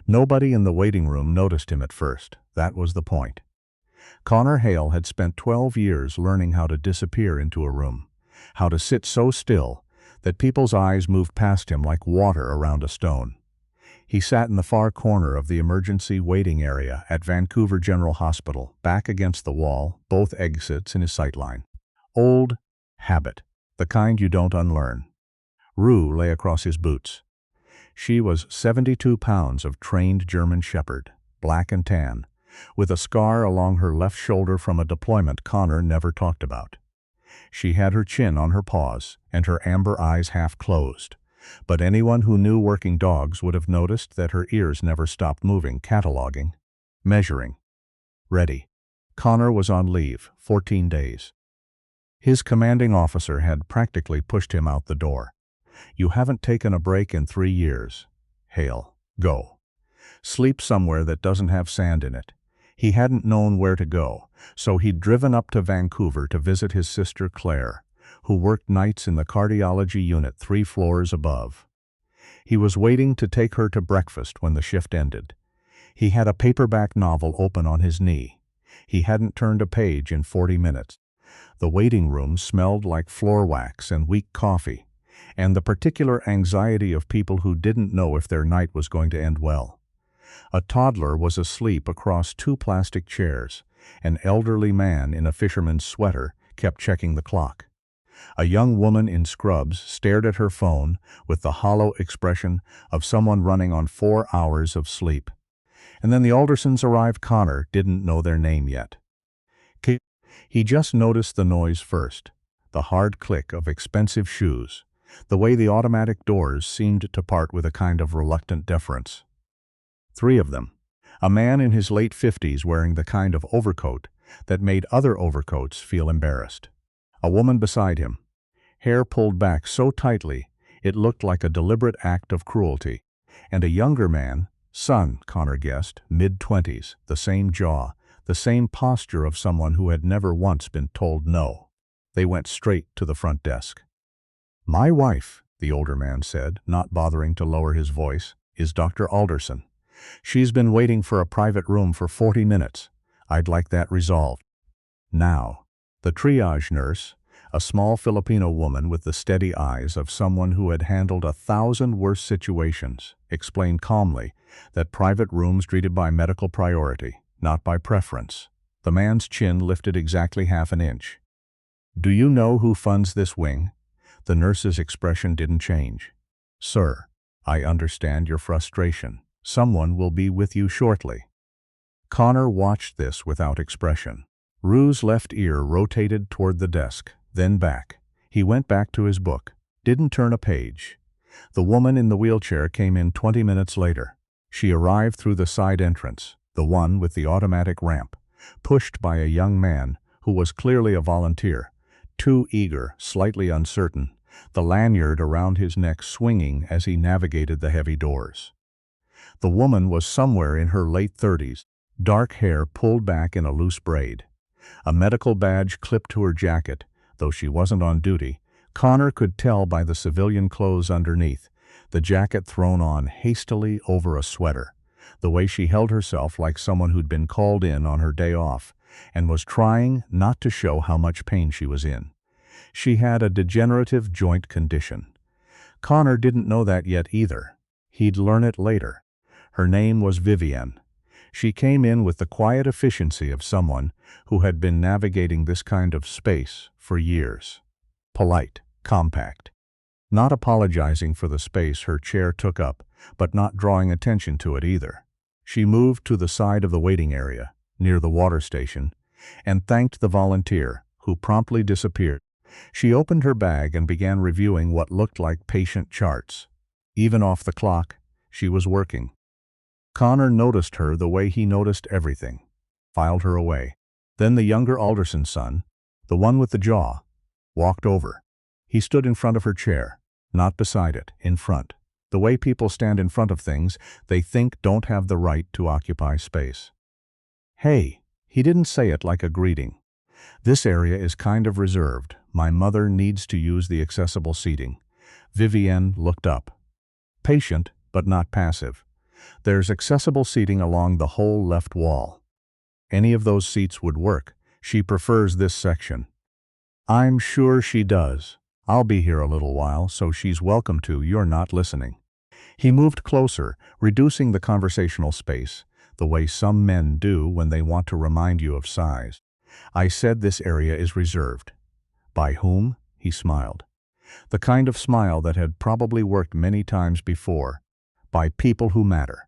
Nobody in the waiting room noticed him at first. That was the point. Connor Hale had spent 12 years learning how to disappear into a room, how to sit so still that people's eyes moved past him like water around a stone. He sat in the far corner of the emergency waiting area at Vancouver General Hospital, back against the wall, both exits in his sightline. Old habit, the kind you don't unlearn. Rue lay across his boots. She was 72 pounds of trained German shepherd, black and tan, with a scar along her left shoulder from a deployment Connor never talked about. She had her chin on her paws and her amber eyes half closed, but anyone who knew working dogs would have noticed that her ears never stopped moving, cataloging, measuring. Ready. Connor was on leave, 14 days. His commanding officer had practically pushed him out the door. You haven't taken a break in 3 years. Hale, go. Sleep somewhere that doesn't have sand in it. He hadn't known where to go, so he'd driven up to Vancouver to visit his sister Claire, who worked nights in the cardiology unit 3 floors above. He was waiting to take her to breakfast when the shift ended. He had a paperback novel open on his knee. He hadn't turned a page in 40 minutes. The waiting room smelled like floor wax and weak coffee, and the particular anxiety of people who didn't know if their night was going to end well. A toddler was asleep across 2 plastic chairs. An elderly man in a fisherman's sweater kept checking the clock. A young woman in scrubs stared at her phone with the hollow expression of someone running on 4 hours of sleep. And then the Aldersons arrived. Connor didn't know their name yet. He just noticed the noise first, the hard click of expensive shoes, the way the automatic doors seemed to part with a kind of reluctant deference. 3 of them. A man in his late 50s wearing the kind of overcoat that made other overcoats feel embarrassed. A woman beside him, hair pulled back so tightly it looked like a deliberate act of cruelty. And a younger man, son, Connor guessed, mid-20s, the same jaw, the same posture of someone who had never once been told no. They went straight to the front desk. "My wife," the older man said, not bothering to lower his voice, "is Dr. Alderson. She's been waiting for a private room for 40 minutes. I'd like that resolved now." The triage nurse, a small Filipino woman with the steady eyes of someone who had handled 1,000 worse situations, explained calmly that private rooms treated by medical priority, not by preference. The man's chin lifted exactly half an inch. "Do you know who funds this wing?" The nurse's expression didn't change. "Sir, I understand your frustration. Someone will be with you shortly." Connor watched this without expression. Rue's left ear rotated toward the desk, then back. He went back to his book, didn't turn a page. The woman in the wheelchair came in 20 minutes later. She arrived through the side entrance, the one with the automatic ramp, pushed by a young man who was clearly a volunteer, too eager, slightly uncertain, the lanyard around his neck swinging as he navigated the heavy doors. The woman was somewhere in her late 30s, dark hair pulled back in a loose braid. A medical badge clipped to her jacket, though she wasn't on duty. Connor could tell by the civilian clothes underneath, the jacket thrown on hastily over a sweater, the way she held herself like someone who'd been called in on her day off and was trying not to show how much pain she was in. She had a degenerative joint condition. Connor didn't know that yet either. He'd learn it later. Her name was Vivienne. She came in with the quiet efficiency of someone who had been navigating this kind of space for years. Polite, compact. Not apologizing for the space her chair took up, but not drawing attention to it either. She moved to the side of the waiting area, near the water station, and thanked the volunteer, who promptly disappeared. She opened her bag and began reviewing what looked like patient charts. Even off the clock, she was working. Connor noticed her the way he noticed everything, filed her away. Then the younger Alderson son, the one with the jaw, walked over. He stood in front of her chair, not beside it, in front. The way people stand in front of things they think don't have the right to occupy space. "Hey," he didn't say it like a greeting. "This area is kind of reserved. My mother needs to use the accessible seating." Vivienne looked up. Patient, but not passive. There's accessible seating along the whole left wall. Any of those seats would work. She prefers this section. I'm sure she does. I'll be here a little while, so she's welcome to. You're not listening. He moved closer, reducing the conversational space, the way some men do when they want to remind you of size. I said this area is reserved. By whom? He smiled. The kind of smile that had probably worked many times before. By people who matter.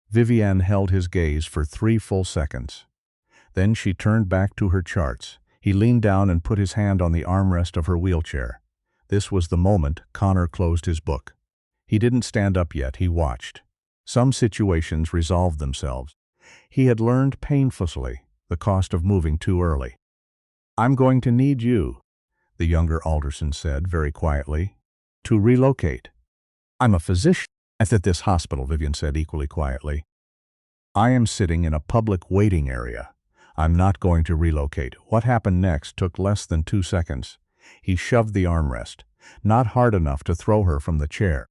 Vivienne held his gaze for 3 full seconds. Then she turned back to her charts. He leaned down and put his hand on the armrest of her wheelchair. This was the moment Connor closed his book. He didn't stand up yet, he watched. Some situations resolved themselves. He had learned painfully the cost of moving too early. I'm going to need you, the younger Alderson said very quietly, to relocate. I'm a physician at this hospital, Vivienne said equally quietly. I am sitting in a public waiting area. I'm not going to relocate. What happened next took less than 2 seconds. He shoved the armrest, not hard enough to throw her from the chair,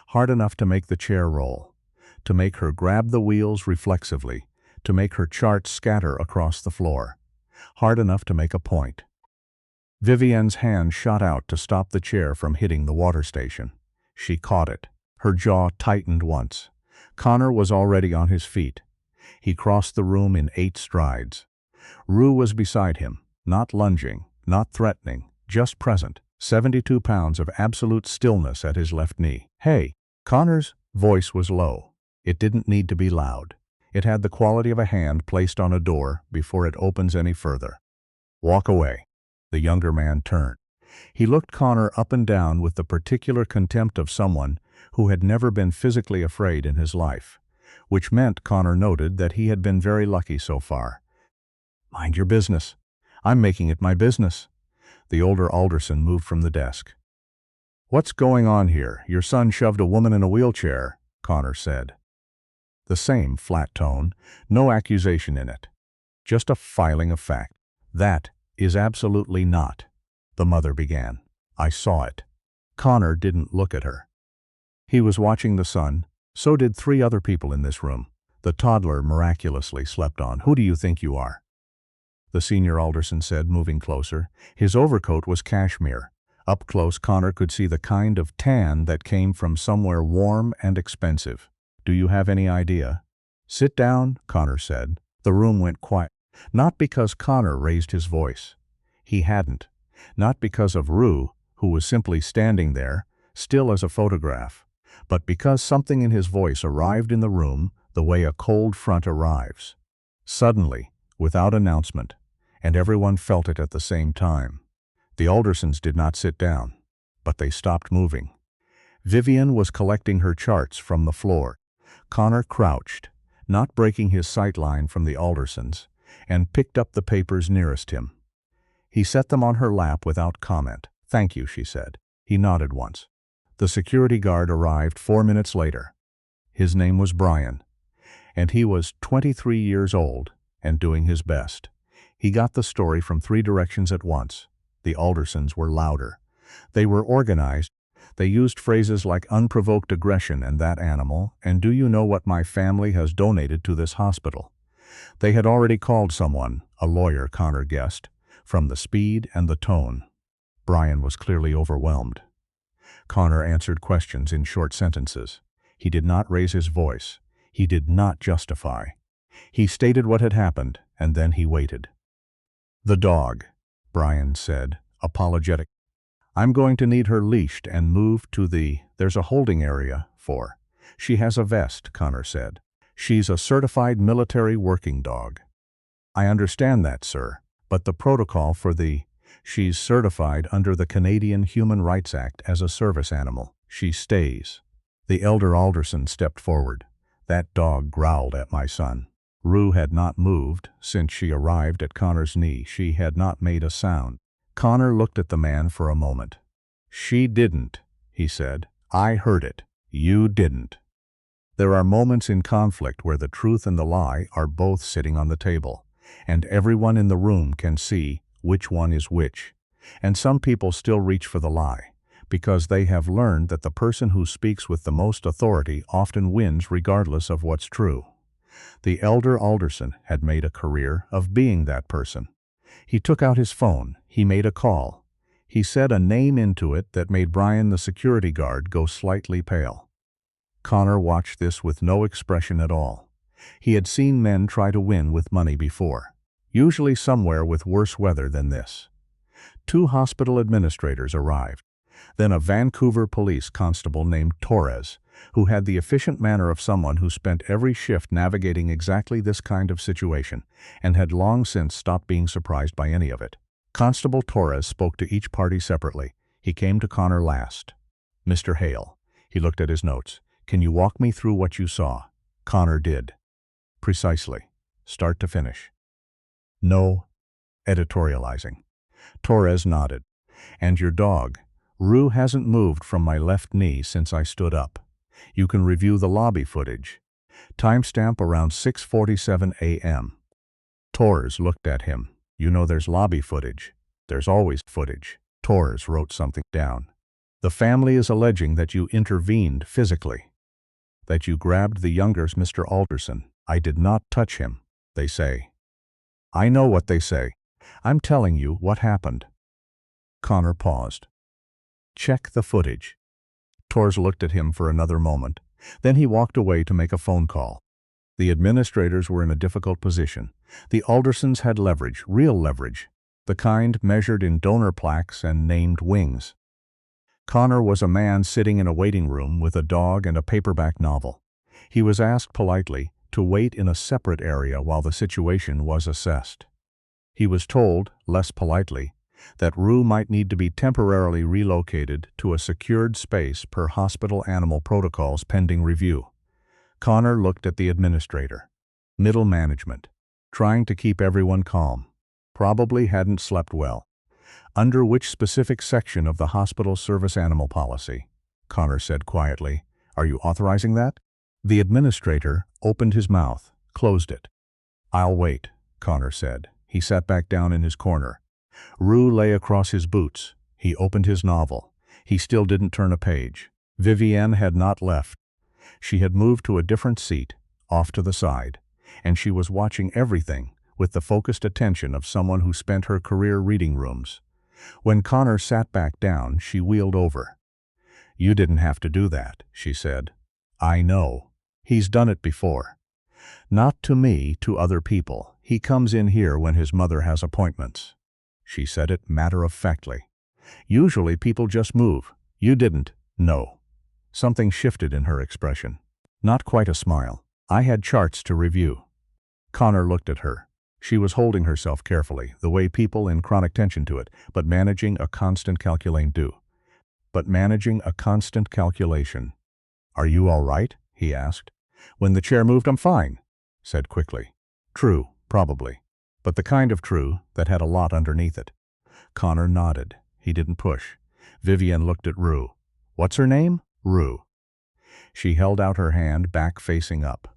hard enough to make the chair roll, to make her grab the wheels reflexively, to make her charts scatter across the floor, hard enough to make a point. Vivienne's hand shot out to stop the chair from hitting the water station. She caught it. Her jaw tightened once. Connor was already on his feet. He crossed the room in 8 strides. Rue was beside him, not lunging, not threatening, just present, 72 pounds of absolute stillness at his left knee. Hey! Connor's voice was low. It didn't need to be loud. It had the quality of a hand placed on a door before it opens any further. Walk away. The younger man turned. He looked Connor up and down with the particular contempt of someone who had never been physically afraid in his life, which meant Connor noted that he had been very lucky so far. Mind your business. I'm making it my business. The older Alderson moved from the desk. What's going on here? Your son shoved a woman in a wheelchair, Connor said. The same flat tone, no accusation in it. Just a filing of fact. That is absolutely not, the mother began. I saw it. Connor didn't look at her. He was watching the son. So did 3 other people in this room. The toddler miraculously slept on. Who do you think you are? The senior Alderson said, moving closer. His overcoat was cashmere. Up close, Connor could see the kind of tan that came from somewhere warm and expensive. Do you have any idea? Sit down, Connor said. The room went quiet. Not because Connor raised his voice. He hadn't. Not because of Rue, who was simply standing there, still as a photograph, but because something in his voice arrived in the room the way a cold front arrives. Suddenly, without announcement, and everyone felt it at the same time. The Aldersons did not sit down, but they stopped moving. Vivienne was collecting her charts from the floor. Connor crouched, not breaking his sight line from the Aldersons, and picked up the papers nearest him. He set them on her lap without comment. Thank you, she said. He nodded once. The security guard arrived 4 minutes later. His name was Brian, and he was 23 years old and doing his best. He got the story from 3 directions at once. The Aldersons were louder. They were organized. They used phrases like unprovoked aggression and that animal, and do you know what my family has donated to this hospital? They had already called someone, a lawyer, Connor guessed, from the speed and the tone. Brian was clearly overwhelmed. Connor answered questions in short sentences. He did not raise his voice. He did not justify. He stated what had happened, and then he waited. The dog, Brian said, apologetic. I'm going to need her leashed and moved to there's a holding area for. She has a vest, Connor said. She's a certified military working dog. I understand that, sir, but the protocol for she's certified under the Canadian Human Rights Act as a service animal. She stays. The elder Alderson stepped forward. That dog growled at my son. Rue had not moved since she arrived at Connor's knee. She had not made a sound. Connor looked at the man for a moment. She didn't, he said. I heard it. You didn't. There are moments in conflict where the truth and the lie are both sitting on the table, and everyone in the room can see which one is which. And some people still reach for the lie, because they have learned that the person who speaks with the most authority often wins regardless of what's true. The elder Alderson had made a career of being that person. He took out his phone. He made a call. He said a name into it that made Brian, the security guard, go slightly pale. Connor watched this with no expression at all. He had seen men try to win with money before, usually somewhere with worse weather than this. 2 hospital administrators arrived. Then a Vancouver police constable named Torres, who had the efficient manner of someone who spent every shift navigating exactly this kind of situation and had long since stopped being surprised by any of it. Constable Torres spoke to each party separately. He came to Connor last. "Mr. Hale." He looked at his notes. "Can you walk me through what you saw?" Connor did. "Precisely. Start to finish." "No editorializing." Torres nodded. "And your dog? Rue hasn't moved from my left knee since I stood up. You can review the lobby footage. Timestamp around 6:47 a.m. Torres looked at him. "You know there's lobby footage. There's always footage." Torres wrote something down. "The family is alleging that you intervened physically. That you grabbed the younger Mr. Alderson. I did not touch him, they say." "I know what they say. I'm telling you what happened." Connor paused. "Check the footage." Torres looked at him for another moment. Then he walked away to make a phone call. The administrators were in a difficult position. The Aldersons had leverage, real leverage, the kind measured in donor plaques and named wings. Connor was a man sitting in a waiting room with a dog and a paperback novel. He was asked politely to wait in a separate area while the situation was assessed. He was told, less politely, that Rue might need to be temporarily relocated to a secured space per hospital animal protocols pending review. Connor looked at the administrator. Middle management, trying to keep everyone calm. Probably hadn't slept well. "Under which specific section of the hospital service animal policy?" Connor said quietly. "Are you authorizing that?" The administrator opened his mouth, closed it. "I'll wait," Connor said. He sat back down in his corner. Rue lay across his boots. He opened his novel. He still didn't turn a page. Vivienne had not left. She had moved to a different seat, off to the side, and she was watching everything with the focused attention of someone who spent her career reading rooms. When Connor sat back down, she wheeled over. "You didn't have to do that," she said. "I know. He's done it before. Not to me, to other people. He comes in here when his mother has appointments." She said it matter-of-factly. "Usually people just move. You didn't." "No." Something shifted in her expression. Not quite a smile. "I had charts to review." Connor looked at her. She was holding herself carefully, the way people in chronic tension do it, but managing a constant calculation. "Are you all right?" he asked. "When the chair moved, I'm fine," said quickly. "True, probably. But the kind of true that had a lot underneath it." Connor nodded. He didn't push. Vivienne looked at Rue. "What's her name?" "Rue." She held out her hand, back facing up.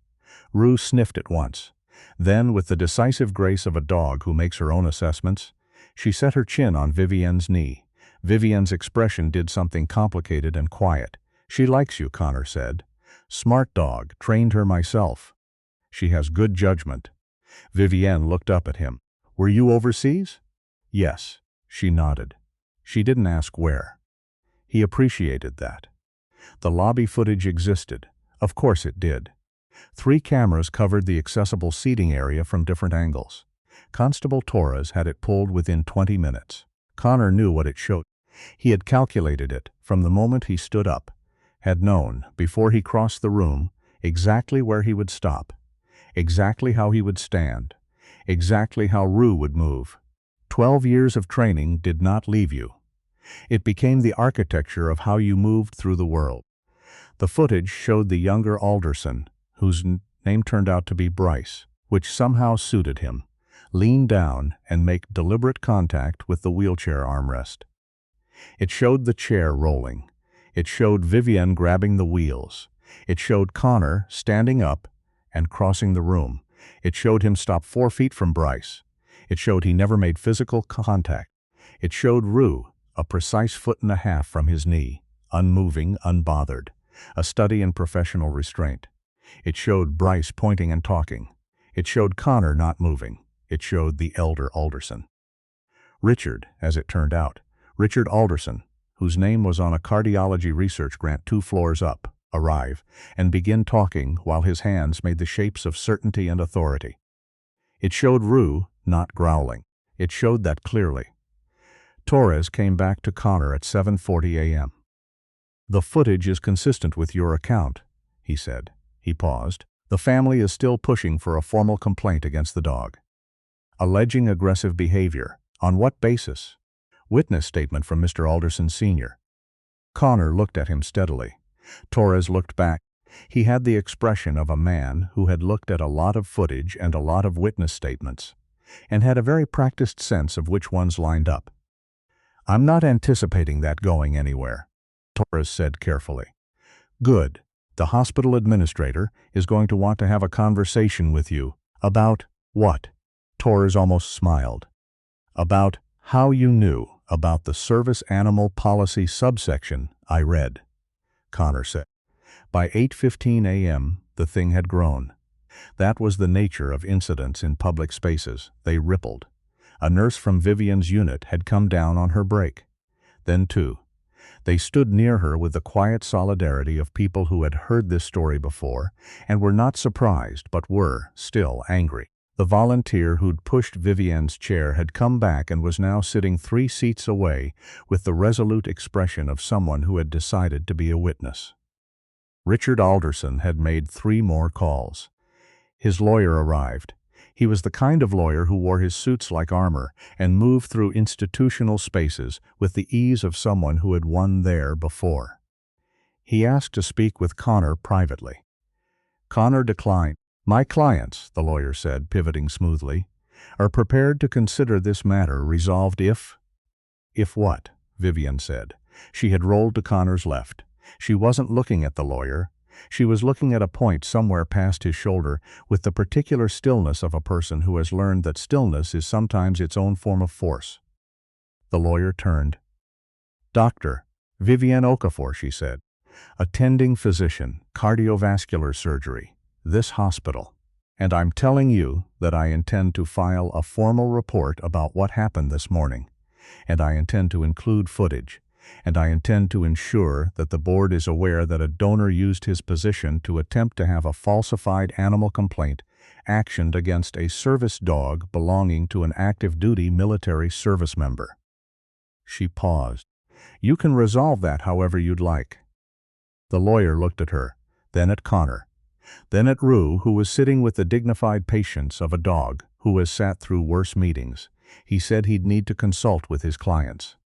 Rue sniffed it once. Then, with the decisive grace of a dog who makes her own assessments, she set her chin on Vivienne's knee. Vivienne's expression did something complicated and quiet. "She likes you," Connor said. "Smart dog, trained her myself. She has good judgment." Vivienne looked up at him. "Were you overseas?" "Yes." She nodded. She didn't ask where. He appreciated that. The lobby footage existed. Of course it did. 3 cameras covered the accessible seating area from different angles. Constable Torres had it pulled within 20 minutes. Connor knew what it showed. He had calculated it from the moment he stood up, had known, before he crossed the room, exactly where he would stop, exactly how he would stand, exactly how Rue would move. 12 years of training did not leave you. It became the architecture of how you moved through the world. The footage showed the younger Alderson, whose name turned out to be Bryce, which somehow suited him, lean down and make deliberate contact with the wheelchair armrest. It showed the chair rolling. It showed Vivienne grabbing the wheels. It showed Connor standing up and crossing the room. It showed him stop 4 feet from Bryce. It showed he never made physical contact. It showed Rue, a precise 1.5 feet from his knee, unmoving, unbothered, a study in professional restraint. It showed Bryce pointing and talking. It showed Connor not moving. It showed the elder Alderson. Richard, as it turned out, Richard Alderson, whose name was on a cardiology research grant 2 floors up, arrive and begin talking while his hands made the shapes of certainty and authority. It showed Rue not growling. It showed that clearly. Torres came back to Connor at 7:40 a.m. "The footage is consistent with your account," he said. He paused. "The family is still pushing for a formal complaint against the dog. Alleging aggressive behavior. On what basis?" "Witness statement from Mr. Alderson Sr." Connor looked at him steadily. Torres looked back. He had the expression of a man who had looked at a lot of footage and a lot of witness statements, and had a very practiced sense of which ones lined up. "I'm not anticipating that going anywhere," Torres said carefully. "Good. The hospital administrator is going to want to have a conversation with you. About what?" Torres almost smiled. "About how you knew about the service animal policy subsection I read," Connor said. By 8:15 a.m., the thing had grown. That was the nature of incidents in public spaces. They rippled. A nurse from Vivian's unit had come down on her break. Then two. They stood near her with the quiet solidarity of people who had heard this story before and were not surprised but were, still, angry. The volunteer who'd pushed Vivian's chair had come back and was now sitting 3 seats away with the resolute expression of someone who had decided to be a witness. Richard Alderson had made 3 more calls. His lawyer arrived. He was the kind of lawyer who wore his suits like armor and moved through institutional spaces with the ease of someone who had won there before. He asked to speak with Connor privately. Connor declined. "My clients," the lawyer said, pivoting smoothly, "are prepared to consider this matter resolved if—" "If what?" Vivian said. She had rolled to Connor's left. She wasn't looking at the lawyer. She was looking at a point somewhere past his shoulder with the particular stillness of a person who has learned that stillness is sometimes its own form of force. The lawyer turned. "Dr. Vivian Okafor," she said. "Attending physician, cardiovascular surgery, this hospital. And I'm telling you that I intend to file a formal report about what happened this morning. And I intend to include footage. And I intend to ensure that the board is aware that a donor used his position to attempt to have a falsified animal complaint actioned against a service dog belonging to an active-duty military service member." She paused. "You can resolve that however you'd like." The lawyer looked at her, then at Connor, then at Rue, who was sitting with the dignified patience of a dog who has sat through worse meetings. He said he'd need to consult with his clients.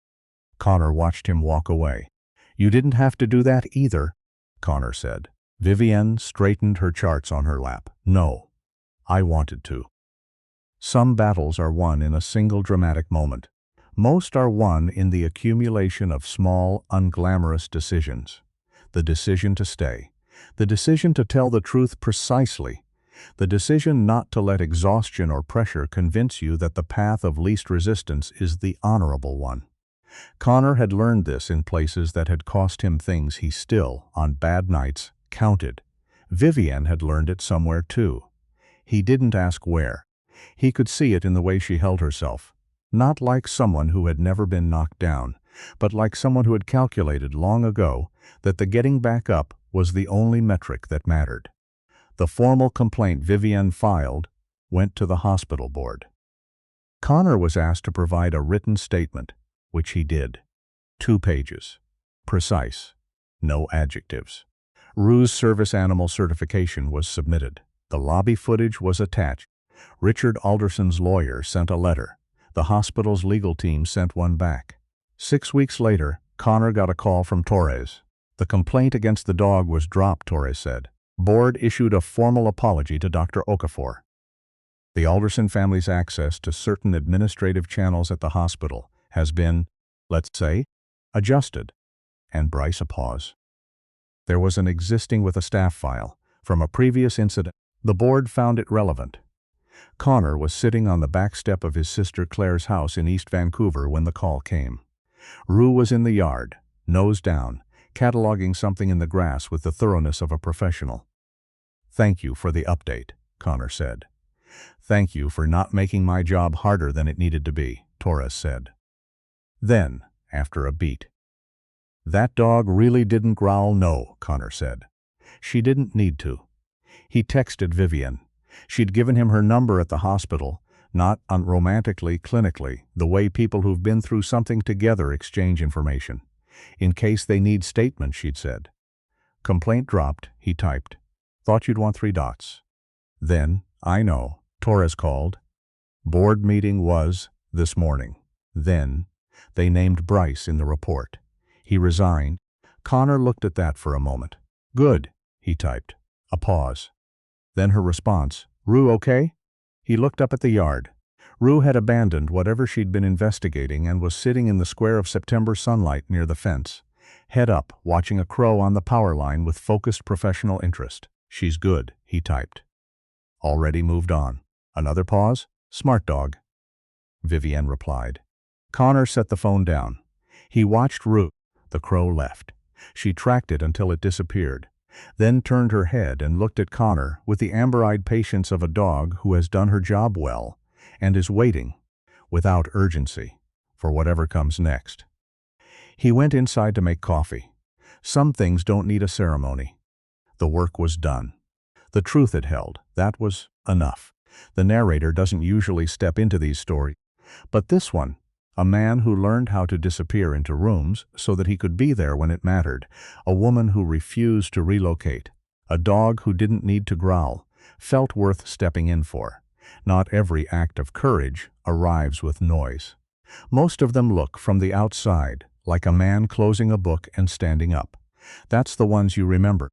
Connor watched him walk away. "You didn't have to do that either," Connor said. Vivian straightened her charts on her lap. "No, I wanted to." Some battles are won in a single dramatic moment. Most are won in the accumulation of small, unglamorous decisions. The decision to stay. The decision to tell the truth precisely. The decision not to let exhaustion or pressure convince you that the path of least resistance is the honorable one. Connor had learned this in places that had cost him things he still, on bad nights, counted. Vivian had learned it somewhere too. He didn't ask where. He could see it in the way she held herself. Not like someone who had never been knocked down, but like someone who had calculated long ago that the getting back up was the only metric that mattered. The formal complaint Vivian filed went to the hospital board. Connor was asked to provide a written statement, which he did. 2 pages. Precise. No adjectives. Rue's service animal certification was submitted. The lobby footage was attached. Richard Alderson's lawyer sent a letter. The hospital's legal team sent one back. 6 weeks later, Connor got a call from Torres. "The complaint against the dog was dropped," Torres said. "Board issued a formal apology to Dr. Okafor." The Alderson family's access to certain administrative channels at the hospital has been, let's say, adjusted. And Bryce a pause. There was an existing with a staff file from a previous incident. The board found it relevant. Connor was sitting on the back step of his sister Claire's house in East Vancouver when the call came. Rue was in the yard, nose down, cataloging something in the grass with the thoroughness of a professional. "Thank you for the update," Connor said. "Thank you for not making my job harder than it needed to be," Torres said. Then, after a beat, "That dog really didn't growl, no," Connor said. "She didn't need to." He texted Vivian. She'd given him her number at the hospital, not unromantically, clinically, the way people who've been through something together exchange information. "In case they need statements," she'd said. "Complaint dropped," he typed. "Thought you'd want 3 dots. Then, "I know," Torres called. "Board meeting was this morning." Then, they named Bryce in the report. He resigned. Connor looked at that for a moment. "Good," he typed. A pause. Then her response, "Rue okay?" He looked up at the yard. Rue had abandoned whatever she'd been investigating and was sitting in the square of September sunlight near the fence, head up, watching a crow on the power line with focused professional interest. "She's good," he typed. "Already moved on." Another pause. "Smart dog," Vivian replied. Connor set the phone down. He watched Rue. The crow left. She tracked it until it disappeared, then turned her head and looked at Connor with the amber-eyed patience of a dog who has done her job well and is waiting, without urgency, for whatever comes next. He went inside to make coffee. Some things don't need a ceremony. The work was done. The truth it held, that was enough. The narrator doesn't usually step into these stories, but this one, a man who learned how to disappear into rooms so that he could be there when it mattered, a woman who refused to relocate, a dog who didn't need to growl, felt worth stepping in for. Not every act of courage arrives with noise. Most of them look from the outside, like a man closing a book and standing up. That's the ones you remember.